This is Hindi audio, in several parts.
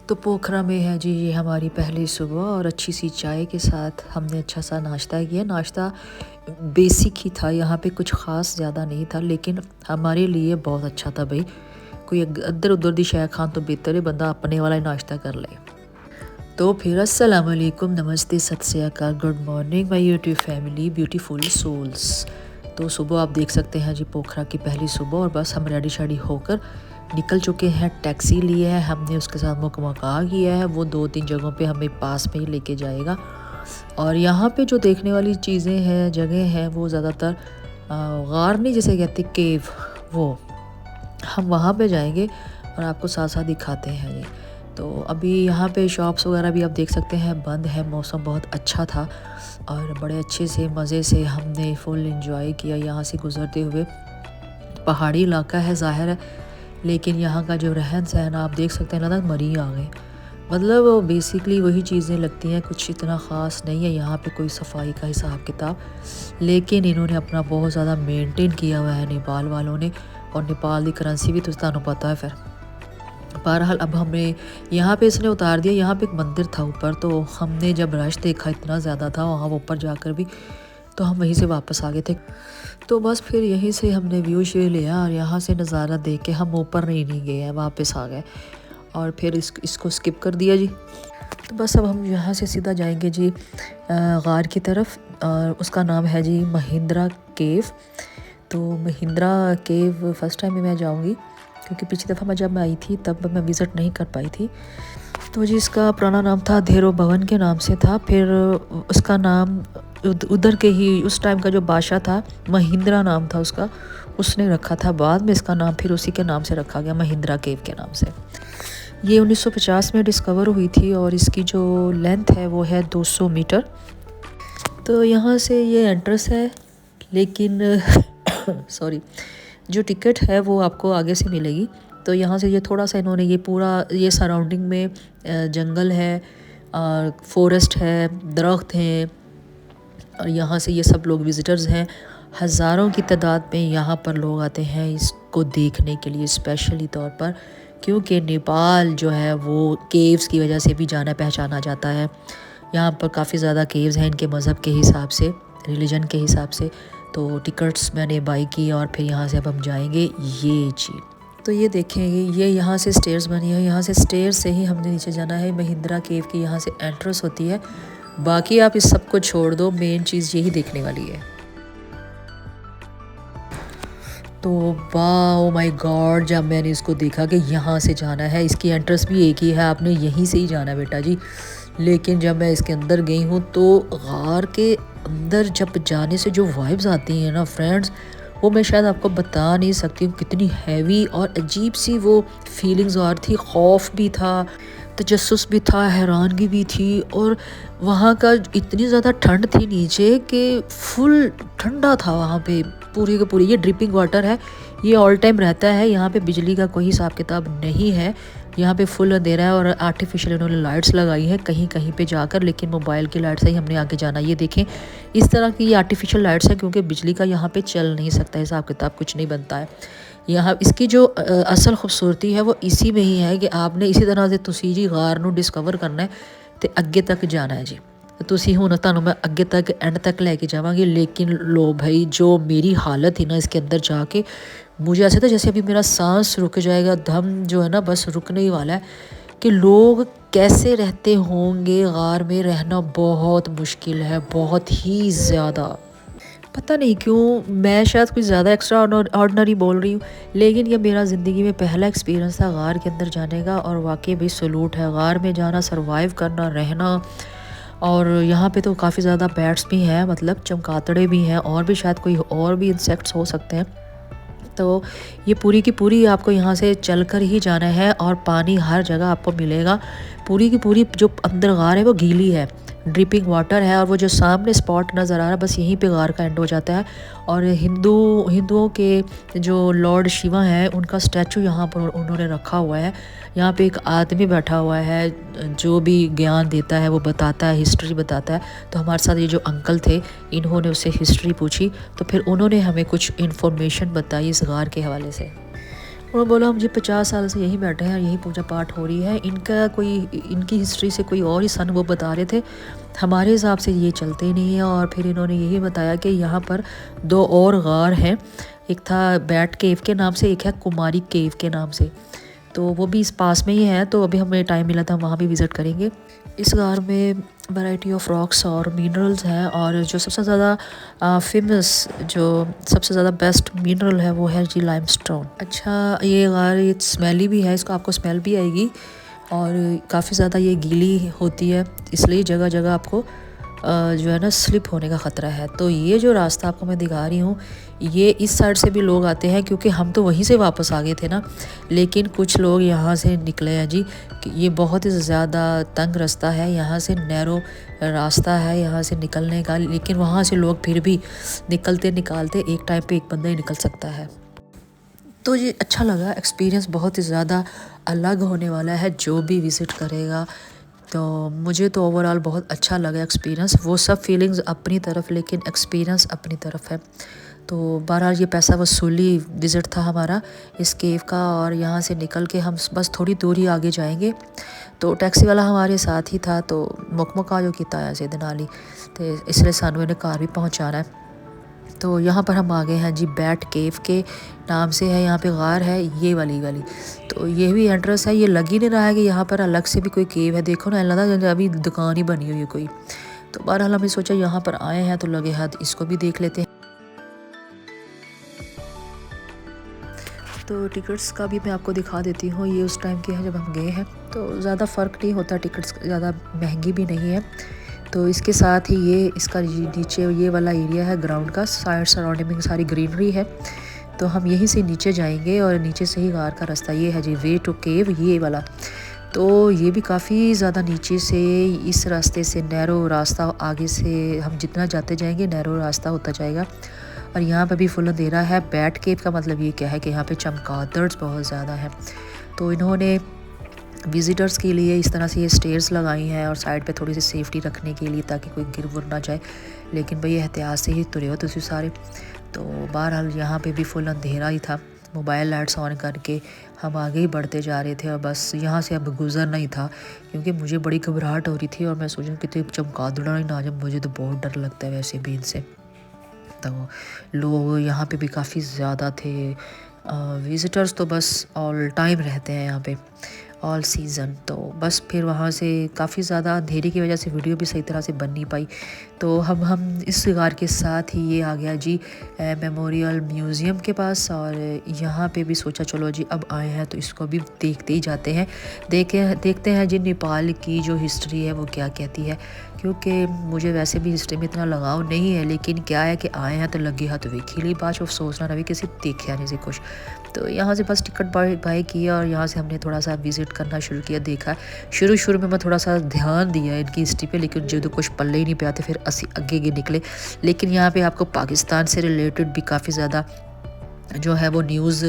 तो पोखरा में है जी ये हमारी पहली सुबह और अच्छी सी चाय के साथ हमने अच्छा सा नाश्ता किया। नाश्ता बेसिक ही था, यहाँ पे कुछ ख़ास ज़्यादा नहीं था, लेकिन हमारे लिए बहुत अच्छा था भाई। कोई इधर उधर दी शै खान तो बेहतर है बंदा अपने वाला ही नाश्ता कर ले। तो फिर अस्सलाम वालेकुम, नमस्ते, सत श्री अकाल, good morning my YouTube family beautiful souls. तो सुबह आप देख सकते हैं जी पोखरा की पहली सुबह और बस हम रेडी शेडी होकर निकल चुके हैं। टैक्सी लिए है हमने, उसके साथ मुकमका किया है। वो 2-3 जगहों पे हमें पास में ही लेके जाएगा। और यहाँ पे जो देखने वाली चीज़ें हैं, जगह हैं, वो ज़्यादातर गार नहीं जिसे कहते केव, वो हम वहाँ पे जाएंगे और आपको साथ साथ दिखाते हैं ये। तो अभी यहाँ पे शॉप्स वगैरह भी आप देख सकते हैं बंद है। मौसम बहुत अच्छा था और बड़े अच्छे से मज़े से हमने फुल एंजॉय किया यहाँ से गुज़रते हुए। पहाड़ी इलाका है ज़ाहिर है, लेकिन यहाँ का जो रहन सहन आप देख सकते हैं ना, मरी आ गए। मतलब बेसिकली वही चीज़ें लगती हैं, कुछ इतना ख़ास नहीं है यहाँ पे कोई सफाई का हिसाब किताब, लेकिन इन्होंने अपना बहुत ज़्यादा मेंटेन किया हुआ है नेपाल वालों ने। और नेपाल की करेंसी भी तो तुहानू पता है। फिर बहरहाल अब हमें यहाँ पे इसने उतार दिया। यहाँ पे एक मंदिर था ऊपर, तो हमने जब रश देखा इतना ज़्यादा था वहाँ ऊपर जाकर भी, तो हम वहीं से वापस आ गए थे। तो बस फिर यहीं से हमने व्यू शे लिया और यहाँ से नज़ारा देख के हम ऊपर नहीं गए हैं, वापस आ गए और फिर इसको स्किप कर दिया जी। तो बस अब हम यहाँ से सीधा जाएंगे जी गार की तरफ और उसका नाम है जी महिंद्रा केव। तो महिंद्रा केव फ़र्स्ट टाइम मैं जाऊँगी, क्योंकि पिछली दफ़ा जब मैं आई थी तब मैं विज़िट नहीं कर पाई थी। तो जी इसका पुराना नाम था धेरो भवन के नाम से था। फिर उसका नाम उधर के ही उस टाइम का जो बादशाह था, महिंद्रा नाम था उसका, उसने रखा था। बाद में इसका नाम फिर उसी के नाम से रखा गया, महिंद्रा केव के नाम से। ये 1950 में डिस्कवर हुई थी और इसकी जो लेंथ है वो है 200 मीटर। तो यहाँ से ये एंट्रेंस है, लेकिन सॉरी, जो टिकट है वो आपको आगे से मिलेगी। तो यहाँ से ये थोड़ा सा इन्होंने ये पूरा ये सराउंडिंग में जंगल है और फॉरेस्ट है, दरख्त हैं, और यहाँ से ये सब लोग विज़िटर्स हैं। हज़ारों की तादाद में यहाँ पर लोग आते हैं इसको देखने के लिए, स्पेशली तौर पर, क्योंकि नेपाल जो है वो केव्स की वजह से भी जाना पहचाना जाता है। यहाँ पर काफ़ी ज़्यादा केव्स हैं इनके मज़हब के हिसाब से, रिलीजन के हिसाब से। तो टिकट्स मैंने बाई की और फिर यहाँ से अब हम जाएंगे ये जी। तो ये देखेंगे, ये यहाँ से स्टेयर्स बनी है, यहाँ से स्टेयर्स से ही हमने नीचे जाना है। महिंद्रा केव की यहाँ से एंट्रेंस होती है। बाकी आप इस सब को छोड़ दो, मेन चीज़ यही देखने वाली है। तो वाह माय गॉड, जब मैंने इसको देखा कि यहाँ से जाना है, इसकी एंट्रेंस भी एक ही है, आपने यहीं से ही जाना है बेटा जी। लेकिन जब मैं इसके अंदर गई हूँ तो गार के अंदर जब जाने से जो वाइब्स आती हैं ना फ्रेंड्स, वो मैं शायद आपको बता नहीं सकती हूँ। कितनी हैवी और अजीब सी वो फीलिंग्स आ रही थी। खौफ भी था, तजस्सुस भी था, हैरानगी भी थी। और वहाँ का इतनी ज़्यादा ठंड थी नीचे कि फुल ठंडा था वहाँ पे पूरी के पूरी। ये ड्रिपिंग वाटर है, ये ऑल टाइम रहता है। यहाँ पे बिजली का कोई हिसाब किताब नहीं है, यहाँ पे फुल अंधेरा है और आर्टिफिशियल इन्होंने लाइट्स लगाई हैं कहीं कहीं पे जाकर, लेकिन मोबाइल की लाइट से ही हमने आगे जाना। ये देखें, इस तरह की ये आर्टिफिशियल लाइट्स हैं, क्योंकि बिजली का यहाँ पे चल नहीं सकता, हिसाब किताब कुछ नहीं बनता है यहाँ। इसकी जो असल खूबसूरती है वो इसी में ही है कि आपने इसी तरह से तुसी जी गार नू डिस्कवर करना है तो अगे तक जाना है जी। तो तुसी हुण तुहानू मैं अगे तक एंड तक लेके जावांगी। लेकिन लो भाई, जो मेरी हालत थी ना इसके अंदर जाके, मुझे ऐसा था जैसे अभी मेरा सांस रुक जाएगा, दम जो है ना बस रुकने ही वाला है। कि लोग कैसे रहते होंगे गार में, रहना बहुत मुश्किल है, बहुत ही ज़्यादा। पता नहीं क्यों मैं शायद कुछ ज़्यादा एक्स्ट्रा ऑर्डिनरी बोल रही हूँ, लेकिन ये मेरा ज़िंदगी में पहला एक्सपीरियंस था गार के अंदर जाने का। और वाकई भी सलूट है, गार में जाना, सरवाइव करना, रहना। और यहाँ पे तो काफ़ी ज़्यादा बैट्स भी हैं, मतलब चमगादड़े भी हैं, और भी शायद कोई और भी इंसेक्ट्स हो सकते हैं। तो ये पूरी की पूरी आपको यहाँ से चलकर ही जाना है और पानी हर जगह आपको मिलेगा। पूरी की पूरी जो अंदर गार है वो गीली है, ड्रिपिंग वाटर है। और वो जो सामने स्पॉट नज़र आ रहा है, बस यहीं पे गार का एंड हो जाता है। और हिंदुओं के जो लॉर्ड शिवा हैं उनका स्टैचू यहाँ पर उन्होंने रखा हुआ है। यहाँ पे एक आदमी बैठा हुआ है जो भी ज्ञान देता है, वो बताता है, हिस्ट्री बताता है। तो हमारे साथ ये जो अंकल थे, इन्होंने उससे हिस्ट्री पूछी, तो फिर उन्होंने हमें कुछ इन्फॉर्मेशन बताई इस गार के हवाले से। उन्होंने बोला हम जी 50 साल से यहीं बैठे हैं, यहीं पूजा पाठ हो रही है। इनकी हिस्ट्री से कोई और ही सन वो बता रहे थे, हमारे हिसाब से ये चलते ही नहीं है। और फिर इन्होंने यही बताया कि यहाँ पर 2 और गार हैं, एक था बैट केव के नाम से, एक है कुमारी केव के नाम से। तो वो भी इस पास में ही है, तो अभी हमें टाइम मिला था वहाँ भी विज़िट करेंगे। इस गार में वैरायटी ऑफ रॉक्स और मिनरल्स हैं, और जो सबसे ज़्यादा फेमस, जो सबसे ज़्यादा बेस्ट मिनरल है वो है जी लाइमस्टोन। अच्छा, ये गार ये स्मेली भी है, इसको आपको स्मेल भी आएगी, और काफ़ी ज़्यादा ये गीली होती है, इसलिए जगह जगह आपको जो है ना स्लिप होने का ख़तरा है। तो ये जो रास्ता आपको मैं दिखा रही हूँ, ये इस साइड से भी लोग आते हैं, क्योंकि हम तो वहीं से वापस आ गए थे ना, लेकिन कुछ लोग यहाँ से निकले हैं जी। कि ये बहुत ही ज़्यादा तंग रास्ता है, यहाँ से नैरो रास्ता है यहाँ से निकलने का, लेकिन वहाँ से लोग फिर भी निकलते निकालते एक टाइम पे एक बंदा ही निकल सकता है। तो ये अच्छा लगा, एक्सपीरियंस बहुत ही ज़्यादा अलग होने वाला है जो भी विज़िट करेगा। तो मुझे तो ओवरऑल बहुत अच्छा लगा एक्सपीरियंस, वो सब फीलिंग्स अपनी तरफ, लेकिन एक्सपीरियंस अपनी तरफ है। तो बहरहाल ये पैसा वसूली विज़िट था हमारा इस केव का, और यहाँ से निकल के हम बस थोड़ी दूर ही आगे जाएंगे। तो टैक्सी वाला हमारे साथ ही था, तो मुकमुका जो किता है सीधे नाली, तो इसलिए सानू इन्हें कार भी पहुँचाना है। तो यहाँ पर हम आ गए हैं जी, बैट केव के नाम से है, यहाँ पे गार है ये वाली। तो ये भी एंट्रेंस है, ये लग ही नहीं रहा है कि यहाँ पर अलग से भी कोई केव है। देखो ना, ऐसा अभी दुकान ही बनी हुई है कोई। तो बहरहाल हमने सोचा यहाँ पर आए हैं तो लगे हाथ इसको भी देख लेते हैं। तो टिकट्स का भी मैं आपको दिखा देती हूँ, ये उस टाइम के हैं जब हम गए हैं, तो ज़्यादा फ़र्क नहीं होता, टिकट्स ज़्यादा महंगी भी नहीं है। तो इसके साथ ही ये इसका नीचे ये वाला एरिया है ग्राउंड का, साइड सराउंडिंग में सारी ग्रीनरी है। तो हम यहीं से नीचे जाएंगे, और नीचे से ही गार का रास्ता ये है जी, वे टू केव ये वाला। तो ये भी काफ़ी ज़्यादा नीचे से, इस रास्ते से नैरो रास्ता, आगे से हम जितना जाते जाएंगे नैरो रास्ता होता जाएगा। और यहाँ पर भी फुल अंधेरा है। बैट केव का मतलब ये क्या है कि यहाँ पे चमगादड़ बहुत ज़्यादा है। तो इन्होंने विज़िटर्स के लिए इस तरह से ये स्टेयर्स लगाई हैं, और साइड पे थोड़ी सी सेफ्टी रखने के लिए, ताकि कोई गिर वुर ना जाए। लेकिन भाई एहतियात से ही तुरे हो तुसी सारे। तो बहरहाल यहाँ पे भी फुल अंधेरा ही था। मोबाइल लाइट्स ऑन करके हम आगे ही बढ़ते जा रहे थे, और बस यहाँ से अब गुजरना ही था, क्योंकि मुझे बड़ी घबराहट हो रही थी, और मैं सोचूं कि चमगादड़ ही ना आ जाए, मुझे तो बहुत डर लगता है वैसे भी इनसे। तो लोग यहाँ पे भी काफ़ी ज़्यादा थे, विज़िटर्स तो बस ऑल टाइम रहते हैं यहाँ पे, ऑल सीज़न। तो बस फिर वहाँ से काफ़ी ज़्यादा अंधेरे की वजह से वीडियो भी सही तरह से बन नहीं पाई। तो हम इस गार के साथ ही ये आ गया जी मेमोरियल म्यूज़ियम के पास, और यहाँ पे भी सोचा चलो जी अब आए हैं तो इसको भी देखते ही जाते हैं, देखते हैं जी नेपाल की जो हिस्ट्री है वो क्या कहती है। क्योंकि मुझे वैसे भी हिस्ट्री में इतना लगाव नहीं है, लेकिन क्या है कि आए हैं तो लगे हाथ वेख ही ली, बात अफसोस ना रही किसी देखा नहीं से कुछ। तो यहाँ से बस टिकट बाई किया, और यहाँ से हमने थोड़ा सा विज़िट करना शुरू किया। देखा शुरू में मैं थोड़ा सा ध्यान दिया इनकी हिस्ट्री पे, लेकिन जो तो कुछ पल्ले ही नहीं पे आते, फिर असी आगे निकले। लेकिन यहाँ पे आपको पाकिस्तान से रिलेटेड भी काफ़ी ज़्यादा जो है वो न्यूज़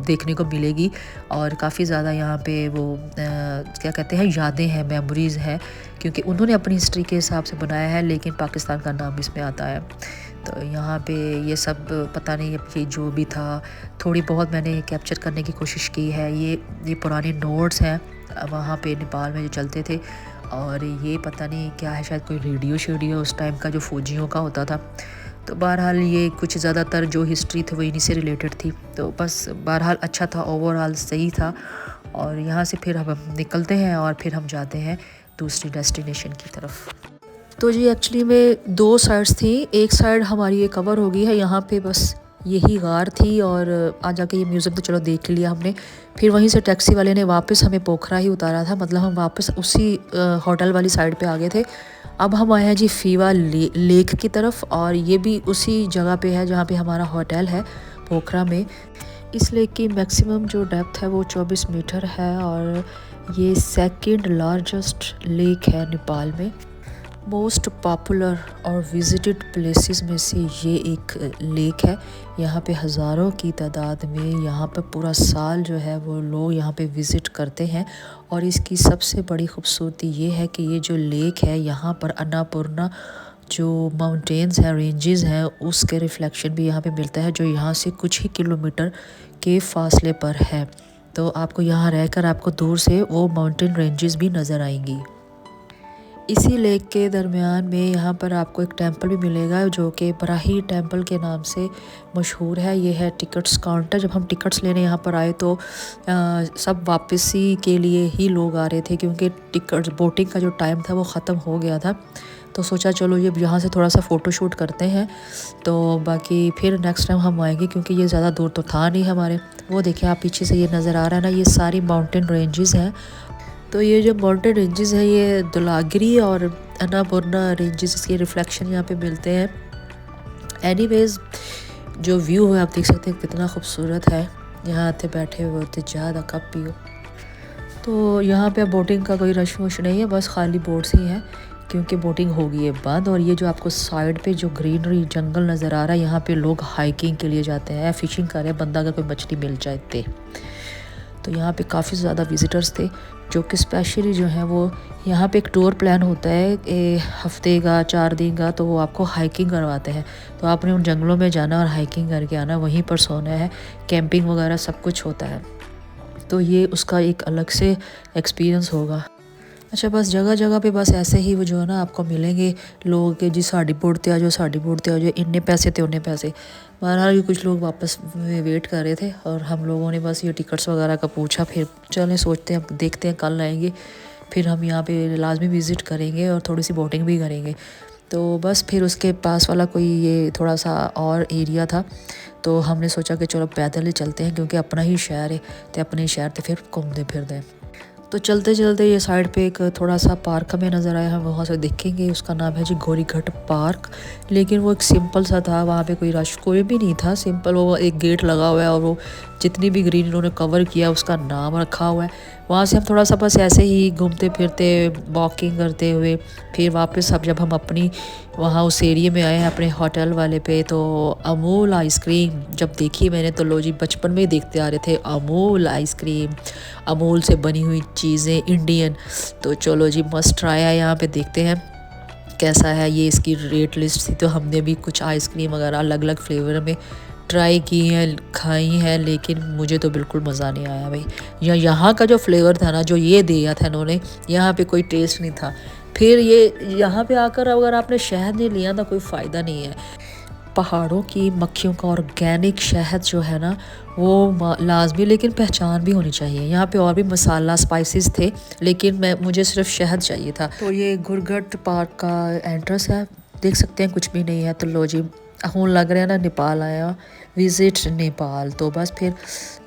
देखने को मिलेगी, और काफ़ी ज़्यादा यहाँ पे वो क्या कहते हैं, यादें हैं, मेमोरीज़ हैं, क्योंकि उन्होंने अपनी हिस्ट्री के हिसाब से बनाया है, लेकिन पाकिस्तान का नाम इसमें आता है। तो यहाँ पे ये सब पता नहीं, ये जो भी था थोड़ी बहुत मैंने कैप्चर करने की कोशिश की है। ये पुराने नोट्स हैं वहाँ पे नेपाल में जो चलते थे, और ये पता नहीं क्या है, शायद कोई रेडियो उस टाइम का जो फौजियों का होता था। तो बहरहाल ये कुछ ज़्यादातर जो हिस्ट्री थी वो इन्हीं से रिलेटेड थी। तो बस बहरहाल अच्छा था, ओवरऑल सही था। और यहाँ से फिर हम निकलते हैं, और फिर हम जाते हैं दूसरी डेस्टिनेशन की तरफ। तो जी एक्चुअली में 2 साइड्स थी, एक साइड हमारी ये कवर हो गई है, यहाँ पे बस यही गार थी, और आ जाके ये म्यूज़ियम तो चलो देख लिया हमने। फिर वहीं से टैक्सी वाले ने वापस हमें पोखरा ही उतारा था, मतलब हम वापस उसी होटल वाली साइड पे आ गए थे। अब हम आए हैं जी फीवा लेक की तरफ, और ये भी उसी जगह पे है जहाँ पे हमारा होटल है पोखरा में। इस लेक की मैक्सिमम जो डेप्थ है वो 24 मीटर है, और ये सेकंड लार्जेस्ट लेक है नेपाल में। मोस्ट पॉपुलर और विजिटेड प्लेसेस में से ये एक लेक है। यहाँ पे हज़ारों की तादाद में यहाँ पे पूरा साल जो है वो लोग यहाँ पे विज़िट करते हैं। और इसकी सबसे बड़ी खूबसूरती ये है कि ये जो लेक है यहाँ पर अन्नपूर्णा जो माउंटेन्स हैं, रेंजेस हैं, उसके रिफ्लेक्शन भी यहाँ पे मिलता है, जो यहाँ से कुछ ही किलोमीटर के फासले पर है। तो आपको यहाँ रहकर आपको दूर से वो माउंटेन रेंजेस भी नज़र आएंगी। इसी लेक के दरमियान में यहाँ पर आपको एक टेंपल भी मिलेगा जो कि बराही टेंपल के नाम से मशहूर है। ये है टिकट्स काउंटर। जब हम टिकट्स लेने यहाँ पर आए तो सब वापसी के लिए ही लोग आ रहे थे, क्योंकि टिकट्स बोटिंग का जो टाइम था वो ख़त्म हो गया था। तो सोचा चलो ये यहाँ से थोड़ा सा फ़ोटो शूट करते हैं, तो बाकी फिर नेक्स्ट टाइम हम आएंगे, क्योंकि ये ज़्यादा दूर तो था नहीं हमारे। वो देखिए आप पीछे से ये नज़र आ रहा है ना, ये सारी माउंटेन रेंजेस हैं। तो ये जो माउंटेन रेंजेस है ये धौलागिरी और अन्नापूर्णा रेंजेस, इसके रिफ्लेक्शन यहाँ पे मिलते हैं। एनीवेज जो व्यू है आप देख सकते हैं कितना खूबसूरत है। यहाँ आते बैठे हुए होते ज़्यादा कप पियो। तो यहाँ पे बोटिंग का कोई रश वश नहीं है, बस खाली बोट्स ही हैं, क्योंकि बोटिंग हो गई है बंद। और ये जो आपको साइड पे जो ग्रीनरी जंगल नज़र आ रहा है, यहाँ पे लोग हाइकिंग के लिए जाते हैं, फ़िशिंग कर रहे हैं, बंदा अगर कोई मछली मिल जाए तो यहाँ पे काफ़ी ज़्यादा विज़िटर्स थे, जो कि स्पेशली जो है वो यहाँ पे एक टूर प्लान होता है हफ्ते का 4 दिन का, तो वो आपको हाइकिंग करवाते हैं। तो आपने उन जंगलों में जाना और हाइकिंग करके आना, वहीं पर सोना है, कैंपिंग वगैरह सब कुछ होता है। तो ये उसका एक अलग से एक्सपीरियंस होगा। अच्छा, बस जगह जगह पे बस ऐसे ही वो जो है ना आपको मिलेंगे लोग कि जी साड़ी बोट ते आ जाओ, साड़ी बोट ते आ जाओ, इन्ने पैसे थे उन्ने पैसे। बहरहाल कुछ लोग वापस वेट कर रहे थे और हम लोगों ने बस ये टिकट्स वगैरह का पूछा। फिर चलें सोचते हैं, देखते हैं कल आएंगे, फिर हम यहाँ पे लाजमी विज़िट करेंगे और थोड़ी सी बोटिंग भी करेंगे। तो बस फिर उसके पास वाला कोई ये थोड़ा सा और एरिया था, तो हमने सोचा कि चलो पैदल ही चलते हैं, क्योंकि अपना ही शहर है, तो अपने शहर तो फिर घूमते फिरते हैं। तो चलते चलते ये साइड पे एक थोड़ा सा पार्क हमें नज़र आया, हम वहाँ से देखेंगे। उसका नाम है जी गौरीघाट पार्क, लेकिन वो एक सिंपल सा था, वहाँ पे कोई रश कोई भी नहीं था, सिंपल वो एक गेट लगा हुआ है और वो जितनी भी ग्रीन इन्होंने कवर किया उसका नाम रखा हुआ है। वहाँ से हम थोड़ा सा बस ऐसे ही घूमते फिरते वॉकिंग करते हुए फिर वापस अब जब हम अपनी वहाँ उस एरिया में आए हैं अपने होटल वाले पे, तो अमूल आइसक्रीम जब देखी मैंने तो लो जी, बचपन में ही देखते आ रहे थे अमूल आइसक्रीम, अमूल से बनी हुई चीज़ें इंडियन। तो चलो जी मस्ट ट्राई है, यहाँ पे देखते हैं कैसा है। ये इसकी रेट लिस्ट थी, तो हमने भी कुछ आइसक्रीम वगैरह अलग अलग फ्लेवर में ट्राई की हैं, खाई हैं, लेकिन मुझे तो बिल्कुल मज़ा नहीं आया भाई। यहाँ का जो फ्लेवर था ना, जो ये दिया था इन्होंने, यहाँ पे कोई टेस्ट नहीं था। फिर ये यहाँ पे आकर अगर आपने शहद नहीं लिया तो कोई फ़ायदा नहीं है। पहाड़ों की मक्खियों का ऑर्गेनिक शहद जो है ना वो लाजमी, लेकिन पहचान भी होनी चाहिए। यहाँ पे और भी मसाला स्पाइसेस थे, लेकिन मुझे सिर्फ शहद चाहिए था। तो ये गुरगट पार्क का एंट्रेंस है, देख सकते हैं कुछ भी नहीं है। तो लो जी हूँ लग रहा है ना नेपाल आया, विज़िट नेपाल। तो बस फिर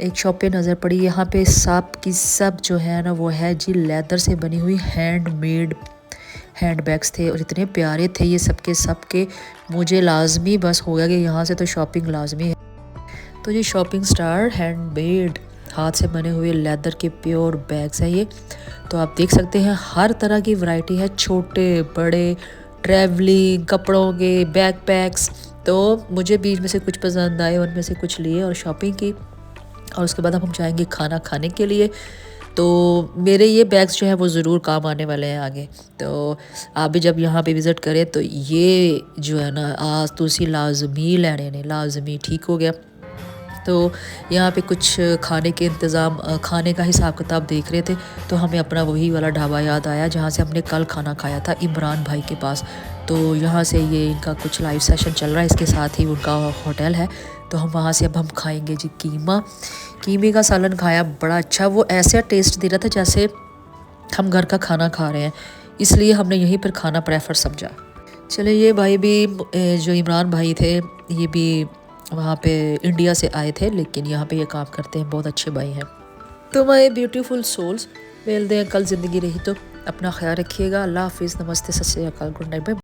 एक शॉप पे नज़र पड़ी, यहाँ पे सब की सब जो है ना वो है जी लेदर से बनी हुई हैंडमेड हैंड बैग्स थे, और इतने प्यारे थे ये सबके मुझे लाजमी बस हो गया कि यहाँ से तो शॉपिंग लाजमी है। तो ये शॉपिंग स्टार हैंडमेड हाथ से बने हुए लेदर के प्योर बैग्स हैं ये। तो आप देख सकते हैं हर तरह की वैरायटी है, छोटे बड़े, ट्रैवलिंग कपड़ों के बैकपैक्स। तो मुझे बीच में से कुछ पसंद आए, उनमें से कुछ लिए और शॉपिंग की, और उसके बाद हम जाएंगे खाना खाने के लिए। तो मेरे ये बैग्स जो है वो ज़रूर काम आने वाले हैं आगे। तो आप भी जब यहाँ पे विज़िट करें तो ये जो है ना आज तुसी लाजमी लेने ने, लाजमी ठीक हो गया। तो यहाँ पे कुछ खाने के इंतज़ाम, खाने का हिसाब किताब देख रहे थे, तो हमें अपना वही वाला ढाबा याद आया जहाँ से हमने कल खाना खाया था इमरान भाई के पास। तो यहाँ से ये इनका कुछ लाइव सेशन चल रहा है, इसके साथ ही उनका होटल है। तो हम वहाँ से अब हम खाएंगे जी कीमे का सालन खाया, बड़ा अच्छा, वो ऐसा टेस्ट दे रहा था जैसे हम घर का खाना खा रहे हैं, इसलिए हमने यहीं पर खाना प्रेफर समझा। चले ये भाई भी जो इमरान भाई थे ये भी वहाँ पे इंडिया से आए थे, लेकिन यहाँ पे ये काम करते हैं, बहुत अच्छे भाई हैं। तो माय ब्यूटीफुल सोल्स, मिलते हैं कल ज़िंदगी रही तो। अपना ख्याल रखिएगा। अल्लाह हाफिज़, नमस्ते, सत श्री अकाल, गुड नाइट, बाय।